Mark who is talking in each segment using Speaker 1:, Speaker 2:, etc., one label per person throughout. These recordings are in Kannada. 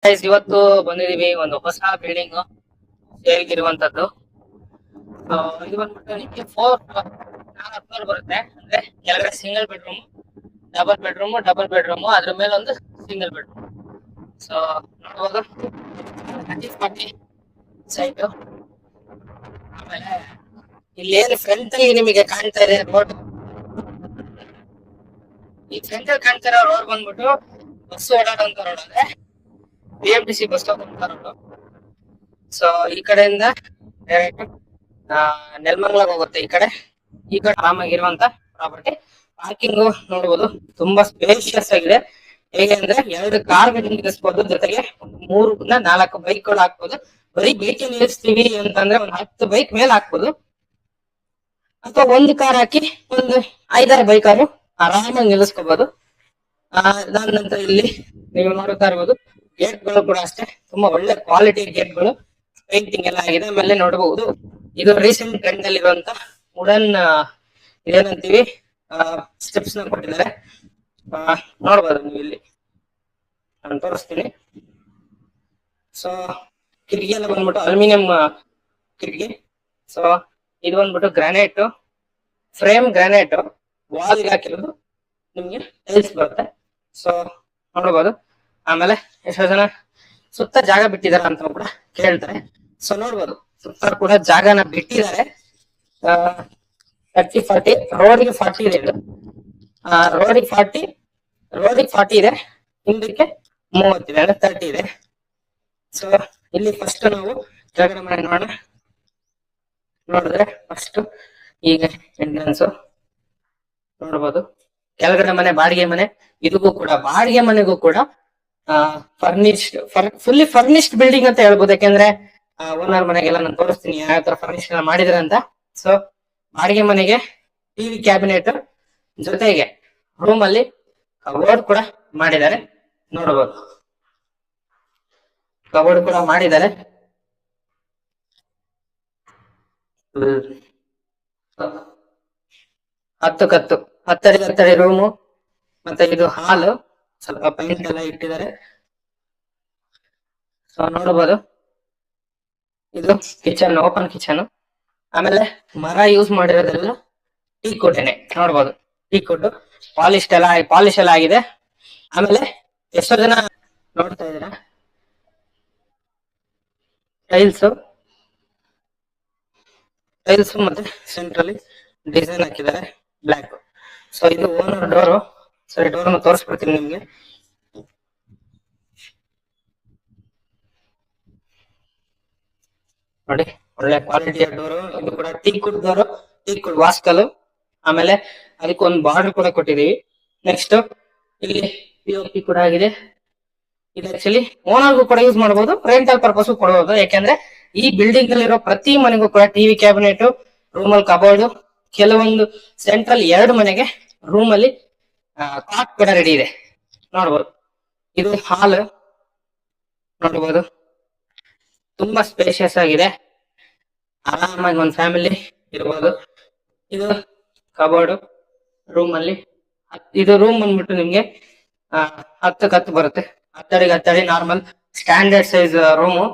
Speaker 1: ಗೈಸ್, ಇವತ್ತು ಬಂದಿದೀವಿ ಒಂದು ಹೊಸ ಬಿಲ್ಡಿಂಗ್ ಸೇಲ್ಗಿರುವಂತದ್ದು. ಇದು ಬಂದ್ಬಿಟ್ಟು ನಿಮಗೆ 4 ಫ್ಲೋರ್ ಬರುತ್ತೆ. ಅಂದ್ರೆ ಕೆಳಗಡೆ ಸಿಂಗಲ್ ಬೆಡ್ರೂಮ್, ಡಬಲ್ ಬೆಡ್ರೂಮ್, ಅದ್ರ ಮೇಲೆ ಒಂದು ಸಿಂಗಲ್ ಬೆಡ್ರೂಮ್. ಸೊ ನೋಡ್ಬೋದು, 30-40 ಸೈಟ್. ಆಮೇಲೆ ಇಲ್ಲಿ ಫ್ರಂಟ್ ಅಲ್ಲಿ ನಿಮಗೆ ಕಾಣ್ತಾ ಇದೆ ರೋಡ್. ಈ ಫ್ರಂಟ್ ಅಲ್ಲಿ ಕಾಣ್ತಾ ಇರೋ ರೋಡ್ ಬಂದ್ಬಿಟ್ಟು ಬಸ್ ಓಡಾಡುವಂತ ರೋಡ್, ಅಂದ್ರೆ BMTC ಬಸ್ ಹೋಗುವಂತ ರೋಡ್. ಸೊ ಈ ಕಡೆಯಿಂದ ಡೈರೆಕ್ಟ್ ನೆಲಮಂಗಲಕ್ಕೆ ಹೋಗುತ್ತೆ. ಈ ಕಡೆ ಆರಾಮಾಗಿರುವಂತ ಪ್ರಾಪರ್ಟಿ. ಪಾರ್ಕಿಂಗ್ ನೋಡಬಹುದು, ತುಂಬಾ ಸ್ಪೇಷಿಯಸ್ ಆಗಿದೆ. ಹೇಗೆ ಅಂದ್ರೆ 2 ಕಾರ್ ನಿಲ್ಲಿಸಬಹುದು, ಜೊತೆಗೆ 3-4 ಬೈಕ್ಗಳು ಹಾಕ್ಬೋದು. ಬರೀ ಬೈಕ್ ನಿಲ್ಲಿಸ್ತೀವಿ ಅಂತಂದ್ರೆ ಒಂದು 10 ಬೈಕ್ ಮೇಲೆ ಹಾಕ್ಬೋದು, ಅಥವಾ ಒಂದು ಕಾರ್ ಹಾಕಿ ಒಂದು 5-6 ಬೈಕ್ ಆದ್ರೂ ಆರಾಮಾಗಿ ನಿಲ್ಲಿಸ್ಕೋಬಹುದು. ಅದಾದ ನಂತರ ಇಲ್ಲಿ ನೀವು ನೋಡ್ತಾ ಇರ್ಬೋದು, ಗೇಟ್ಗಳು ಕೂಡ ಅಷ್ಟೇ ತುಂಬಾ ಒಳ್ಳೆ ಕ್ವಾಲಿಟಿ ಗೇಟ್ಗಳು, ಪೇಂಟಿಂಗ್ ಎಲ್ಲ ಆಗಿದೆ. ಆಮೇಲೆ ನೋಡಬಹುದು, ಇದು ರೀಸೆಂಟ್ ಟ್ರೆಂಡ್ ಅಲ್ಲಿ ಇರುವಂತ ವುಡನ್ ಏನಂತೀವಿ ಸ್ಟೆಪ್ಸ್ ನ ಕೊಟ್ಟಿದ್ದಾರೆ. ನೋಡ್ಬೋದು ನೀವು ಇಲ್ಲಿ, ನಾನು ತೋರಿಸ್ತೀನಿ. ಸೊ ಕಿಟಕಿ ಎಲ್ಲ ಬಂದ್ಬಿಟ್ಟು ಅಲ್ಯೂಮಿನಿಯಂ ಕಿಟಕಿ. ಸೊ ಇದು ಬಂದ್ಬಿಟ್ಟು ಗ್ರಾನೈಟ್, ಫ್ರೇಮ್ ಗ್ರಾನೈಟ್, ವಾಲ್ ಹಾಕಿರೋದು ನಿಮ್ಗೆ ಟೈಲ್ಸ್ ಬರುತ್ತೆ. ಸೊ ನೋಡ್ಬೋದು. ಆಮೇಲೆ ಎಷ್ಟೋ ಜನ ಸುತ್ತ ಜಾಗ ಬಿಟ್ಟಿದಾರ ಅಂತ ಕೂಡ ಕೇಳ್ತಾರೆ. ಸೊ ನೋಡ್ಬೋದು, ಸುತ್ತ ಕೂಡ ಜಾಗನ ಬಿಟ್ಟಿದ್ದಾರೆ. 30-40 ರೋಡಿಗೆ 40 ಇದೆ. ಇದು ರೋಡಿಗೆ 40 ಇದೆ, ಹಿಂದಕ್ಕೆ 30 ಇದೆ, ಅಂದ್ರೆ 30 ಇದೆ. ಸೊ ಇಲ್ಲಿ ಫಸ್ಟ್ ನಾವು ಕೆಳಗಡೆ ಮನೆ ನೋಡಿದ್ರೆ ಫಸ್ಟ್ ಈಗ ಎಂಟ್ರೆನ್ಸ್ ನೋಡ್ಬೋದು. ಕೆಳಗಡೆ ಮನೆ ಬಾಡಿಗೆ ಮನೆ. ಇದಕ್ಕೂ ಕೂಡ ಬಾಡಿಗೆ ಮನೆಗೂ ಕೂಡ ಫರ್ನಿಶ್ಡ್, ಫುಲ್ಲಿ ಫರ್ನಿಶ್ಡ್ ಬಿಲ್ಡಿಂಗ್ ಅಂತ ಹೇಳ್ಬೋದು. ಯಾಕೆಂದ್ರೆ ಓನರ್ ಮನೆಗೆಲ್ಲ ನಾನು ತೋರಿಸ್ತೀನಿ ಯಾವ ತರ ಫರ್ನಿಶ್ಡ್ ಎಲ್ಲ ಮಾಡಿದಾರೆ ಅಂತ. ಸೊ ಬಾಡಿಗೆ ಮನೆಗೆ ಟಿವಿ ಕ್ಯಾಬಿನೆಟ್, ಜೊತೆಗೆ ರೂಮ್ ಅಲ್ಲಿ ಕಬೋರ್ಡ್ ಕೂಡ ಮಾಡಿದ್ದಾರೆ. ನೋಡಬಹುದು, ಕಬೋರ್ಡ್ ಕೂಡ ಮಾಡಿದ್ದಾರೆ. 10 ರೂಮು, ಮತ್ತೆ ಇದು ಹಾಲು, ಸ್ವಲ್ಪ ಪೈಂಟ್ ಎಲ್ಲ ಇಟ್ಟಿದ್ದಾರೆ. ಸೊ ನೋಡಬಹುದು, ಇದು ಕಿಚನ್, ಓಪನ್ ಕಿಚನ್. ಆಮೇಲೆ ಮರ ಯೂಸ್ ಮಾಡಿರೋದೆಲ್ಲ ಟೀಕ್ ವುಡ್ನೆ. ನೋಡ್ಬೋದು, ಟೀಕ್ ವುಡ್ ಪಾಲಿಶ್ ಎಲ್ಲ ಆಗಿದೆ. ಆಮೇಲೆ ಎಷ್ಟೋ ಜನ ನೋಡ್ತಾ ಇದ್ದೀರಾ, ಟೈಲ್ಸ್ ಮತ್ತೆ ಸೆಂಟ್ರಲ್ಲಿ ಡಿಸೈನ್ ಹಾಕಿದ್ದಾರೆ ಬ್ಲಾಕ್. ಸೊ ಇದು ಓನರ್ ಡೋರು. ಸರಿ, ಡೋರ್ ತೋರಿಸ್ಬಿಡ್ತೀನಿ ನಿಮ್ಗೆ. ನೋಡಿ, ಒಳ್ಳೆ ಕ್ವಾಲಿಟಿಯ ಡೋರು. ಇದು ಕೂಡ teak wood door, teak wood ವಾಸ್ಕಲ್. ಆಮೇಲೆ ಅದಕ್ಕೆ ಒಂದು ಬಾರ್ಡರ್ ಕೂಡ ಕೊಟ್ಟಿದೀವಿ. ನೆಕ್ಸ್ಟ್ ಇಲ್ಲಿ POP ಕೂಡ ಆಗಿದೆ. ಇದು ಆಕ್ಚುಲಿ ಓನರ್ಗೂ ಕೂಡ ಯೂಸ್ ಮಾಡಬಹುದು, ರೆಂಟಲ್ ಪರ್ಪಸ್ ಕೊಡಬಹುದು. ಯಾಕೆಂದ್ರೆ ಈ ಬಿಲ್ಡಿಂಗ್ ಅಲ್ಲಿರೋ ಪ್ರತಿ ಮನೆಗೂ ಕೂಡ ಟಿವಿ ಕ್ಯಾಬಿನೆಟ್, ರೂಮಲ್ಲಿ ಕಬೋರ್ಡ್, ಕೆಲವೊಂದು ಸೆಂಟ್ರಲ್ 2 ಮನೆಗೆ ರೂಮ್ ಅಲ್ಲಿ ಕಾಟ್ ಕೂಡ ರೆಡಿ ಇದೆ. ನೋಡ್ಬೋದು, ಇದು ಹಾಲ್ ನೋಡ್ಬೋದು, ತುಂಬಾ ಸ್ಪೇಷಿಯಸ್ ಆಗಿದೆ. ಆರಾಮಾಗಿ ಒಂದು ಫ್ಯಾಮಿಲಿ ಇರ್ಬೋದು. ಇದು ಕಬೋರ್ಡ್ ರೂಮ್ ಅಲ್ಲಿ. ಇದು ರೂಮ್ ಬಂದ್ಬಿಟ್ಟು ನಿಮ್ಗೆ 10x10 ಬರುತ್ತೆ. 10x10 normal standard size room.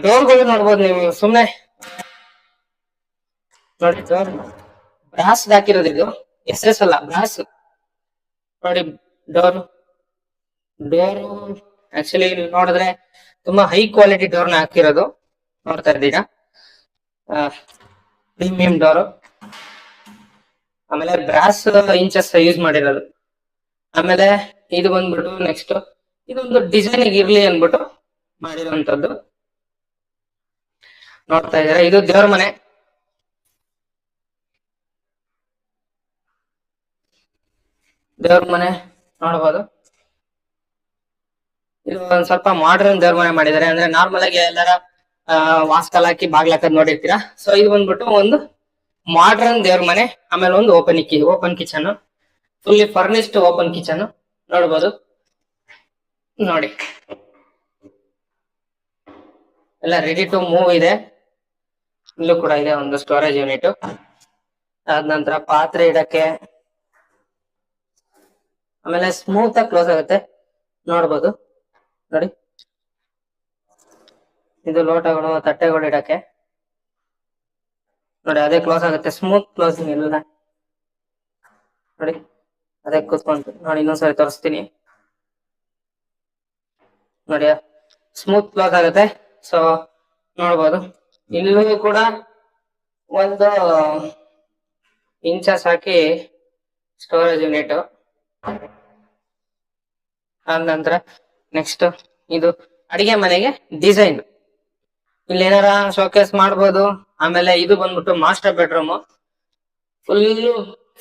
Speaker 1: ಡೋರ್ಗಳು ನೋಡ್ಬೋದು ನೀವು. ಸುಮ್ನೆ ನೋಡಿ, ಡೋರ್ ಬ್ರಾಸ್ ಹಾಕಿರೋದು. ಇದು SS ಅಲ್ಲ, ಬ್ರಾಸ್. ನೋಡಿ, ಡೋರು ಆಕ್ಚುಲಿ ನೋಡಿದ್ರೆ ತುಂಬಾ ಹೈ ಕ್ವಾಲಿಟಿ ಡೋರ್ನ ಹಾಕಿರೋದು. ನೋಡ್ತಾ ಇದ್ದೀರಾ, ಪ್ರೀಮಿಯಂ ಡೋರು. ಆಮೇಲೆ ಬ್ರಾಸ್ ಇಂಚಸ್ ಯೂಸ್ ಮಾಡಿರೋದು. ಆಮೇಲೆ ಇದು ಬಂದ್ಬಿಟ್ಟು ನೆಕ್ಸ್ಟ್ ಇದೊಂದು ಡಿಸೈನ್ ಇರ್ಲಿ ಅನ್ಬಿಟ್ಟು ಮಾಡಿರುವಂತದ್ದು. ನೋಡ್ತಾ ಇದ್ದೀರಾ, ಇದು ದೇವ್ರ ಮನೆ. ನೋಡಬಹುದು, ಇದು ಒಂದ್ ಸ್ವಲ್ಪ ಮಾಡರ್ನ್ ದೇವ್ರ ಮನೆ ಮಾಡಿದ್ದಾರೆ. ಅಂದ್ರೆ ನಾರ್ಮಲ್ ಆಗಿ ಎಲ್ಲರ ವಾಸ್ಕಲ್ ಹಾಕಿ ಬಾಗ್ಲಾಕದ್ ನೋಡಿರ್ತೀರಾ. ಸೊ ಇದು ಬಂದ್ಬಿಟ್ಟು ಒಂದು ಮಾಡರ್ನ್ ದೇವ್ರ ಮನೆ. ಆಮೇಲೆ ಒಂದು open kitchen, fully furnished open kitchen. ನೋಡ್ಬೋದು, ನೋಡಿ ಎಲ್ಲ ರೆಡಿ ಟು ಮೂವ್ ಇದೆ. ಇಲ್ಲೂ ಕೂಡ ಇದೆ ಒಂದು ಸ್ಟೋರೇಜ್ ಯೂನಿಟ್. ಅದ ನಂತರ ಪಾತ್ರೆ ಇಡಕ್ಕೆ, ಆಮೇಲೆ ಸ್ಮೂತ್ ಆಗಿ ಕ್ಲೋಸ್ ಆಗುತ್ತೆ. ನೋಡ್ಬೋದು, ನೋಡಿ ಇದು ಲೋಟಗಳು ತಟ್ಟೆಗಳು ಇಡಕ್ಕೆ ನೋಡಿ, ಅದೇ ಕ್ಲೋಸ್ ಆಗುತ್ತೆ, ಸ್ಮೂತ್ ಕ್ಲೋಸಿಂಗ್ ಎಲ್ಲ ನೋಡಿ. ಅದೇ ಕೂತ್ಕೊಂಡು ನೋಡಿ, ಇನ್ನೊಂದ್ಸರಿ ತೋರಿಸ್ತೀನಿ ನೋಡಿ, ಸ್ಮೂತ್ ಕ್ಲೋಸ್ ಆಗುತ್ತೆ. ಸೊ ನೋಡ್ಬೋದು, ಇಲ್ಲೂ ಕೂಡ ಒಂದು ಇಂಚಸ್ ಹಾಕಿ ಸ್ಟೋರೇಜ್ ಯೂನಿಟ್. ಆದ ನಂತರ ನೆಕ್ಸ್ಟ್ ಇದು ಅಡಿಗೆ ಮನೆಗೆ ಡಿಸೈನ್, ಇಲ್ಲಿ ಏನಾರ ಶೋಕೇಸ್ ಮಾಡ್ಬೋದು. ಆಮೇಲೆ ಇದು ಬಂದ್ಬಿಟ್ಟು ಮಾಸ್ಟರ್ ಬೆಡ್ರೂಮ್, ಫುಲ್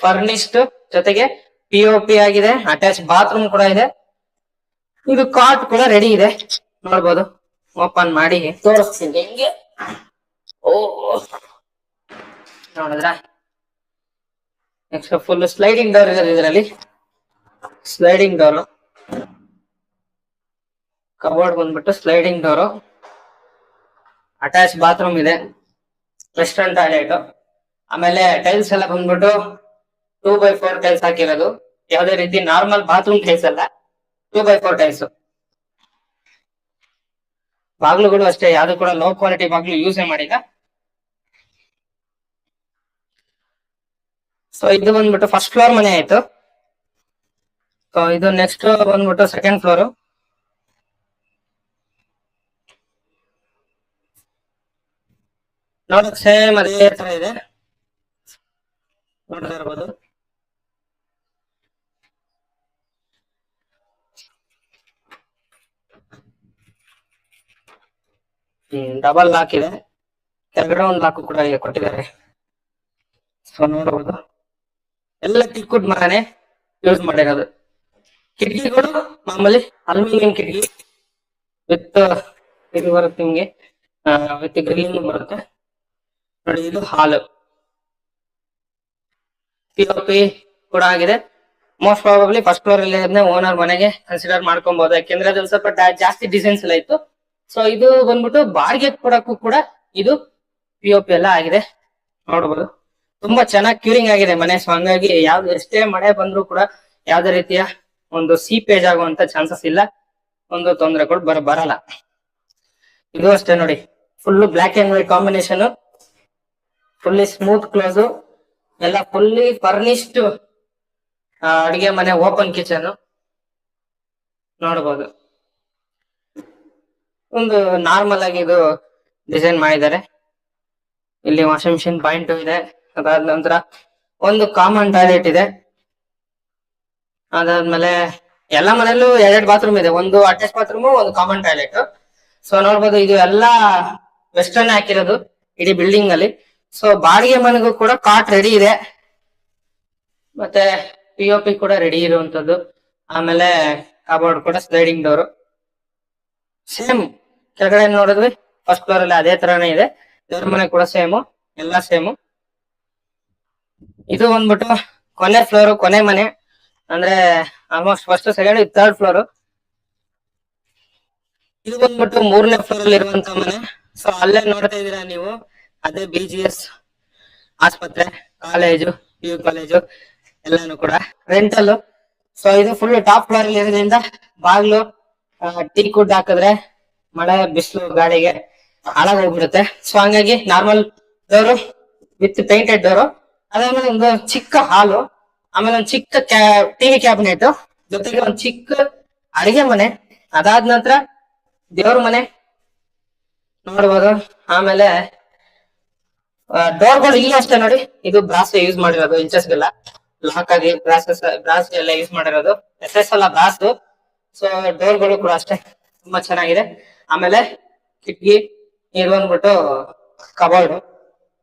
Speaker 1: ಫರ್ನಿಶ್ಡ್, ಜೊತೆಗೆ POP ಆಗಿದೆ, ಅಟ್ಯಾಚ್ ಬಾತ್ರೂಮ್ ಕೂಡ ಇದೆ. ಇದು ಕಾಟ್ ಕೂಡ ರೆಡಿ ಇದೆ, ನೋಡ್ಬೋದು. ಓಪನ್ ಮಾಡಿ ತೋರಿಸ್ತೀನಿ ಹಿಂಗೆ. ಓ ನೋಡಿದ್ರ, ನೆಕ್ಸ್ಟ್ ಫುಲ್ ಸ್ಲೈಡಿಂಗ್ ಡೋರ್ ಇದೆ ಇದರಲ್ಲಿ. ಸ್ಲೈಡಿಂಗ್ ಡೋರು, ಕಬೋರ್ಡ್ ಬಂದ್ಬಿಟ್ಟು ಸ್ಲೈಡಿಂಗ್ ಡೋರು, ಅಟ್ಯಾಚ್ ಬಾತ್ರೂಮ್ ಇದೆ, ವೆಸ್ಟರ್ನ್ ಟಾಯ್ಲೆಟ್. ಆಮೇಲೆ ಟೈಲ್ಸ್ ಎಲ್ಲ ಬಂದ್ಬಿಟ್ಟು 2x4 ಟೈಲ್ಸ್ ಹಾಕಿರೋದು, ಯಾವುದೇ ರೀತಿ ನಾರ್ಮಲ್ ಬಾತ್ರೂಮ್ ಟೈಲ್ಸ್ ಅಲ್ಲ, 2x4 ಟೈಲ್ಸ್. ಬಾಗ್ಲುಗಳು ಅಷ್ಟೇ, ಯಾವ್ದು ಕೂಡ ಲೋ ಕ್ವಾಲಿಟಿ ಬಾಗ್ಲು ಯೂಸ್ ಮಾಡಿಲ್ಲ. ಸೊ ಇದು ಬಂದ್ಬಿಟ್ಟು ಫಸ್ಟ್ ಫ್ಲೋರ್ ಮನೆ ಆಯ್ತು. ಸೊ ಇದು ನೆಕ್ಸ್ಟ್ ಬಂದ್ಬಿಟ್ಟು ಸೆಕೆಂಡ್ ಫ್ಲೋರ್. ನೋಡಕ್ ಸೇಮ್ ಅದೇ ತರ ಇದೆ, ನೋಡ್ತಾ ಇರ್ಬೋದು. ಡಬಲ್ ಲಾಕ್ ಇದೆ, ಕೆಳಗಡೆ ಒಂದು ಲಾಕ್ ಕೂಡ ಕೊಟ್ಟಿದ್ದಾರೆ. ಸೊ ನೋಡಬಹುದು, ಎಲ್ಲ ಟಿಕ್ಕುಡ್ ಮರನೇ ಯೂಸ್ ಮಾಡಿರೋದು. ಕಿಟಕಿಗಳು ಮಾಮೂಲಿ ಅಲ್ಯೂಮಿನಿಯಂ ಕಿಟಕಿ ವಿತ್ ಇದು ಬರುತ್ತೆ ನಿಮ್ಗೆ, ವಿತ್ ಗ್ರಿಲ್ಲಿಂಗ್ ಬರುತ್ತೆ ನೋಡಿ. ಇದು ಹಾಲ್, POP ಕೂಡ ಆಗಿದೆ. ಮೋಸ್ಟ್ ಪ್ರಾಬಬ್ಲಿ ಫಸ್ಟ್ ಫ್ಲೋರ್ ಅಲ್ಲಿ ಓನರ್ ಮನೆಗೆ ಕನ್ಸಿಡರ್ ಮಾಡ್ಕೊಬಹುದು, ಯಾಕೆಂದ್ರೆ ಅದ್ರಲ್ಲಿ ಸ್ವಲ್ಪ ಜಾಸ್ತಿ ಡಿಸೈನ್ಸ್ ಎಲ್ಲ ಇತ್ತು. ಸೊ ಇದು ಬಂದ್ಬಿಟ್ಟು ಬಾಡಿಗೆ ಕೊಡಕ್ಕೂ ಕೂಡ ಇದು POP ಎಲ್ಲ ಆಗಿದೆ, ನೋಡ್ಬೋದು. ತುಂಬಾ ಚೆನ್ನಾಗಿ ಕ್ಯೂರಿಂಗ್ ಆಗಿದೆ ಮನೆ. ಸೊ ಹಂಗಾಗಿ ಯಾವ್ದು ಎಷ್ಟೇ ಮಳೆ ಬಂದ್ರು ಕೂಡ ಯಾವ್ದೇ ರೀತಿಯ ಒಂದು ಸೀಪೇಜ್ ಆಗುವಂತ ಚಾನ್ಸಸ್ ಇಲ್ಲ, ಒಂದು ತೊಂದರೆಗಳು ಬರಲ್ಲ. ಇದು ಅಷ್ಟೇ ನೋಡಿ, full black and white combination, fully smooth close, ಎಲ್ಲ ಫುಲ್ಲಿ ಫರ್ನಿಶ್ಡ್ ಅಡಿಗೆ ಮನೆ, ಓಪನ್ ಕಿಚನ್ ನೋಡಬಹುದು. ಒಂದು ನಾರ್ಮಲ್ ಆಗಿ ಇದು ಡಿಸೈನ್ ಮಾಡಿದ್ದಾರೆ. ಇಲ್ಲಿ ವಾಷಿಂಗ್ ಮಿಷಿನ್ ಪಾಯಿಂಟ್ ಇದೆ. ಅದಾದ ನಂತರ ಒಂದು ಕಾಮನ್ ಟಾಯ್ಲೆಟ್ ಇದೆ. ಅದಾದ್ಮೇಲೆ ಎಲ್ಲಾ ಮನೆಯಲ್ಲೂ 2 ಬಾತ್ರೂಮ್ ಇದೆ, ಒಂದು ಅಟ್ಯಾಚ್ ಬಾತ್ರೂಮ್, ಒಂದು ಕಾಮನ್ ಟಾಯ್ಲೆಟ್. ಸೊ ನೋಡ್ಬೋದು, ಇದು ಎಲ್ಲಾ ವೆಸ್ಟರ್ನ್ ಹಾಕಿರೋದು ಇಡೀ ಬಿಲ್ಡಿಂಗ್ ಅಲ್ಲಿ. ಸೊ ಬಾಡಿಗೆ ಮನೆಗೂ ಕೂಡ ಕಾಟ್ ರೆಡಿ ಇದೆ, ಮತ್ತೆ POP ಕೂಡ ರೆಡಿ ಇರುವಂತದ್ದು. ಆಮೇಲೆ ಕಬೋರ್ಡ್ ಕೂಡ ಸ್ಲೈಡಿಂಗ್ ಡೋರ್, ಸೇಮ್ ಕೆಳಗಡೆ ನೋಡಿದ್ವಿ ಫಸ್ಟ್ ಫ್ಲೋರ್ ಅಲ್ಲಿ ಅದೇ ತರಾನೇ ಇದೆ. ದೇವ್ರ ಮನೆ ಕೂಡ ಸೇಮು, ಎಲ್ಲಾ ಸೇಮು. ಇದು ಬಂದ್ಬಿಟ್ಟು ಕೊನೆ ಫ್ಲೋರ್, ಕೊನೆ ಮನೆ, ಅಂದ್ರೆ almost first second third floor. ಇದು ಬಂದ್ಬಿಟ್ಟು 3ನೇ ಫ್ಲೋರ್ ಅಲ್ಲಿ ಇರುವಂತ ಮನೆ. ಸೊ ಅಲ್ಲೇ ನೋಡ್ತಾ ಇದೀರಾ ನೀವು, ಅದೇ BGS ಆಸ್ಪತ್ರೆ, ಕಾಲೇಜು, PU ಕಾಲೇಜು ಎಲ್ಲಾನು ಕೂಡ ರೆಂಟಲ್. ಸೊ ಇದು ಫುಲ್ ಟಾಪ್ ಫ್ಲೋರ್ ಅಲ್ಲಿ ಇರೋದ್ರಿಂದ ಬಾಗ್ಲು ಟೀ ಕುಡ್ ಹಾಕಿದ್ರೆ ಮಳೆ ಬಿಸಿಲು ಗಾಳಿಗೆ ಹಾಳಾಗೋಗ್ಬಿಡುತ್ತೆ. ಸೊ ಹಂಗಾಗಿ normal door with painted door. ಅದಾದ್ಮೇಲೆ ಒಂದು ಚಿಕ್ಕ ಹಾಲು, ಆಮೇಲೆ ಒಂದು ಚಿಕ್ಕ TV ಕ್ಯಾಬಿನೆಟ್, ಜೊತೆಗೆ ಒಂದು ಚಿಕ್ಕ ಅಡಿಗೆ ಮನೆ. ಅದಾದ ನಂತರ ದೇವ್ರ ಮನೆ ನೋಡ್ಬೋದು. ಆಮೇಲೆ ಡೋರ್ಗಳು ಇಲ್ಲಿ ಅಷ್ಟೇ ನೋಡಿ, ಇದು ಬ್ರಾಸ್ ಯೂಸ್ ಮಾಡಿರೋದು, ಇಂಚಸ್ಗೆಲ್ಲ ಲಾಕ್ ಆಗಿ ಬ್ರಾಸ್ ಎಲ್ಲ ಯೂಸ್ ಮಾಡಿರೋದು, SS ಎಲ್ಲ ಬ್ರಾಸ್. ಸೊ ಡೋರ್ಗಳು ಕೂಡ ಅಷ್ಟೇ ತುಂಬಾ ಚೆನ್ನಾಗಿದೆ. ಆಮೇಲೆ ಕಿಟಕಿ, ಇದು ಬಂದ್ಬಿಟ್ಟು ಕಬೋರ್ಡ್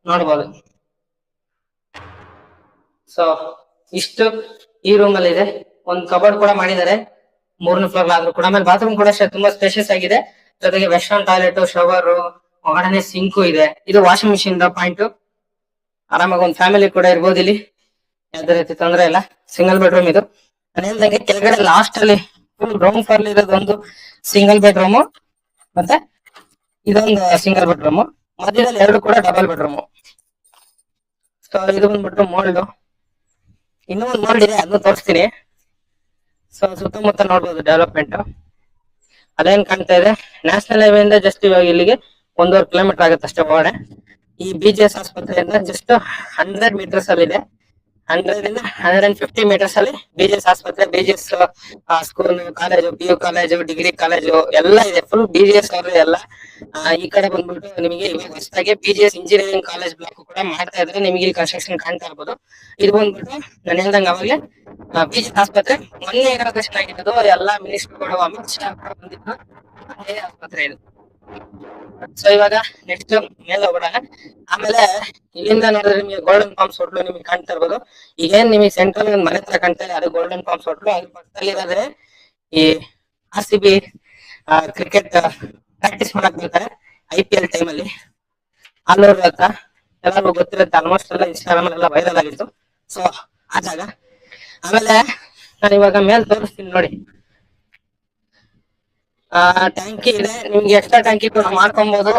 Speaker 1: ನೋಡ್ಬೋದು. ಸೊ ಇಷ್ಟು ಈ ರೂಮ್ ಅಲ್ಲಿ ಇದೆ. ಒಂದು ಕಬೋರ್ಡ್ ಕೂಡ ಮಾಡಿದ್ದಾರೆ 3ನೇ ಫ್ಲೋರ್ ಆದ್ರೂ ಕೂಡ. ಆಮೇಲೆ ಬಾತ್ರೂಮ್ ಕೂಡ ಅಷ್ಟೇ ತುಂಬಾ ಸ್ಪೇಷಿಯಸ್ ಆಗಿದೆ, ಜೊತೆಗೆ ವೆಸ್ಟರ್ನ್ ಟಾಯ್ಲೆಟ್, ಶವರ್, ಒಳಗಡೆ ಸಿಂಕು ಇದೆ. ಇದು ವಾಷಿಂಗ್ ಮಿಷಿನ್ ಪಾಯಿಂಟ್, ಆರಾಮಾಗಿ ಒಂದು ಫ್ಯಾಮಿಲಿ ಕೂಡ ಇರ್ಬೋದು ಇಲ್ಲಿ, ಯಾವ್ದೇ ರೀತಿ ತೊಂದರೆ ಇಲ್ಲ. ಸಿಂಗಲ್ ಬೆಡ್ರೂಮ್ ಇದು. ನಾನು ಹೇಳ್ದಂಗೆ ಕೆಳಗಡೆ ಲಾಸ್ಟ್ ಅಲ್ಲಿ ಫುಲ್ ಗ್ರೌಂಡ್ ಫ್ಲೋರ್ ಇರೋದೊಂದು ಸಿಂಗಲ್ ಬೆಡ್ರೂಮ್, ಮತ್ತೆ ಇದೊಂದು ಸಿಂಗಲ್ ಬೆಡ್ರೂಮ್, ಮಧ್ಯದಲ್ಲಿ 2 ಕೂಡ ಡಬಲ್ ಬೆಡ್ರೂಮ್. ಸೊ ಇದು ಬಂದ್ಬಿಟ್ಟು ಮೋಲ್ಡ್, ಇನ್ನೂ ಒಂದು ಮೋಲ್ಡ್ ಇದೆ, ಅದನ್ನು ತೋರಿಸ್ತೀನಿ. ಸೊ ಸುತ್ತಮುತ್ತ ನೋಡ್ಬೋದು ಡೆವಲಪ್ಮೆಂಟ್ ಅದೇನ್ ಕಾಣ್ತಾ ಇದೆ. ನ್ಯಾಷನಲ್ ಹೈವೇ ಇಂದ ಜಸ್ಟ್ ಇವಾಗ ಇಲ್ಲಿಗೆ 1.5 ಕಿಲೋಮೀಟರ್ ಆಗುತ್ತೆ ಅಷ್ಟೇ ಒಳಗಡೆ. ಈ BGS ಆಸ್ಪತ್ರೆಯಿಂದ ಜಸ್ಟ್ 100 ಮೀಟರ್ಸ್ ಅಲ್ಲಿ ಇದೆ. 100 ಇಂದ 150 ಮೀಟರ್ಸ್ ಅಲ್ಲಿ BGS ಆಸ್ಪತ್ರೆ, BGS school, college, PU college, degree college ಎಲ್ಲ ಇದೆ. ಫುಲ್ BGS ಅವ್ರದ್ದು ಎಲ್ಲ. ಈ ಕಡೆ ಬಂದ್ಬಿಟ್ಟು ನಿಮಗೆ ಇವಾಗ ಹೊಸದಾಗಿ BGS ಇಂಜಿನಿಯರಿಂಗ್ ಕಾಲೇಜ್ ಬ್ಲಾಕ್ ಕೂಡ ಮಾಡ್ತಾ ಇದ್ರೆ ನಿಮಗೆ ಇಲ್ಲಿ ಕನ್ಸ್ಟ್ರಕ್ಷನ್ ಕಾಣ್ತಾ ಇರ್ಬೋದು. ಇದು ಬಂದ್ಬಿಟ್ಟು ನಾನು ಹೇಳ್ದಂಗೆ ಅವಾಗಲೇ BGS ಆಸ್ಪತ್ರೆ ಮೊನ್ನೆ ಇನಾಗ್ರೇಷನ್ ಆಗಿದ್ದು. ಎಲ್ಲ ಮಿನಿಸ್ಟರ್ಗಳು, ಅಮಿತ್ ಶಾ ಕೂಡ ಬಂದಿದ್ದು ಅದೇ ಆಸ್ಪತ್ರೆ ಇದು. ಸೊ ಇವಾಗ ನೆಕ್ಸ್ಟ್ ಮೇಲೆ ಹೋಗೋಣ. ಆಮೇಲೆ ಇಲ್ಲಿಂದ ನೋಡಿದ್ರೆ ನಿಮಗೆ ಗೋಲ್ಡನ್ ಪಾಮ್ಸ್ ಹೋಟ್ಲು ನಿಮಗೆ ಕಾಣ್ತಾ ಇರ್ಬೋದು. ಈಗೇನ್ ನಿಮಗೆ ಸೆಂಟ್ರಲ್ ಒಂದು ಮನೆ ತರ ಕಾಣ್ತಾ ಇದೆ, ಅದು ಗೋಲ್ಡನ್ ಪಾಮ್ಸ್ ಹೋಟ್ಲು. ಅದ್ರ ಪಕ್ಕದಲ್ಲಿ ಇರೋದ್ರೆ ಈ RCB ಕ್ರಿಕೆಟ್ ಪ್ರಾಕ್ಟೀಸ್ ಮಾಡಕ್ ಬರ್ತಾರೆ IPL ಟೈಮ್ ಅಲ್ಲಿ. ಆಲೂರು ಹತ್ರ ಎಲ್ಲರಿಗೂ ಗೊತ್ತಿರುತ್ತೆ, ಆಲ್ಮೋಸ್ಟ್ ಎಲ್ಲ ಇನ್ಸ್ಟಾಗ್ರಾಮ್ ಎಲ್ಲ ವೈರಲ್ ಆಗಿತ್ತು. ಸೊ ಆ ಜಾಗ. ಆಮೇಲೆ ನಾನು ಇವಾಗ ಮೇಲ್ ತೋರಿಸ್ತೀನಿ ನೋಡಿ. ಟ್ಯಾಂಕಿ ಇದೆ, ನಿಮ್ಗೆ ಎಕ್ಸ್ಟ್ರಾ ಟ್ಯಾಂಕಿ ಕೂಡ ಮಾಡ್ಕೊಬಹುದು.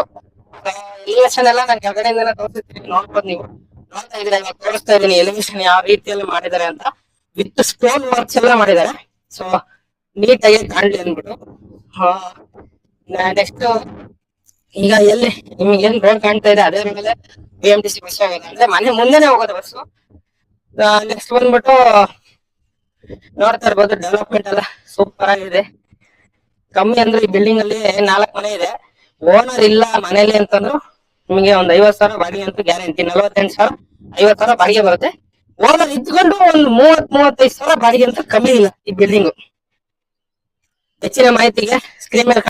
Speaker 1: ಎಲಿವೇಶನ್ ಎಲ್ಲ ನಾನು ಕೆಳಗಡೆಯಿಂದ ತೋರಿಸ್ತೀನಿ, ನೋಡ್ಬೋದು. ನೀವು ನೋಡ್ತಾ ಇದ್ರೆ ಇವಾಗ ತೋರಿಸ್ತಾ ಇದೀನಿ ಎಲಿವೇಶನ್ ಯಾವ ರೀತಿಯಲ್ಲಿ ಮಾಡಿದ್ದಾರೆ ಅಂತ. ವಿತ್ ಸ್ಟೋನ್ ವರ್ಕ್ಸ್ ಎಲ್ಲ ಮಾಡಿದ್ದಾರೆ. ಸೊ ನೀಟಾಗಿ ಕಾಣ್ಲಿ ಅಂದ್ಬಿಟ್ಟು. ನೆಕ್ಸ್ಟ್ ಈಗ ಎಲ್ಲಿ ನಿಮ್ಗೆ ಏನ್ ರೋಡ್ ಕಾಣ್ತಾ ಇದೆ ಅದೇ ಮೇಲೆ BMTC ಬಸ್ ಹೋಗೋದು, ಅಂದ್ರೆ ಮನೆ ಮುಂದೆನೆ ಹೋಗೋದು ಬಸ್ಸು. ನೆಕ್ಸ್ಟ್ ಬಂದ್ಬಿಟ್ಟು ನೋಡ್ತಾ ಇರ್ಬೋದು, ಡೆವಲಪ್ಮೆಂಟ್ ಎಲ್ಲ ಸೂಪರ್ ಆಗಿದೆ. ಕಮ್ಮಿ ಅಂದ್ರೆ ಈ ಬಿಲ್ಡಿಂಗ್ ಅಲ್ಲಿ 4 ಮನೆ ಇದೆ. ಓನರ್ ಇಲ್ಲ ಮನೇಲಿ ಅಂತಂದ್ರು ನಿಮಗೆ ಒಂದ್ 50,000 ಬಾಡಿಗೆ ಅಂತೂ ಗ್ಯಾರಂಟಿ. 48,000 50,000 ಬಾಡಿಗೆ ಬರುತ್ತೆ. ಓನರ್ ಇದ್ಕೊಂಡು ಒಂದು 30-35,000 ಬಾಡಿಗೆ ಅಂತ ಕಮ್ಮಿ ಇಲ್ಲ ಈ ಬಿಲ್ಡಿಂಗ್. ಹೆಚ್ಚಿನ ಮಾಹಿತಿಗೆ ಸ್ಕ್ರೀನ್ ಮೇಲೆ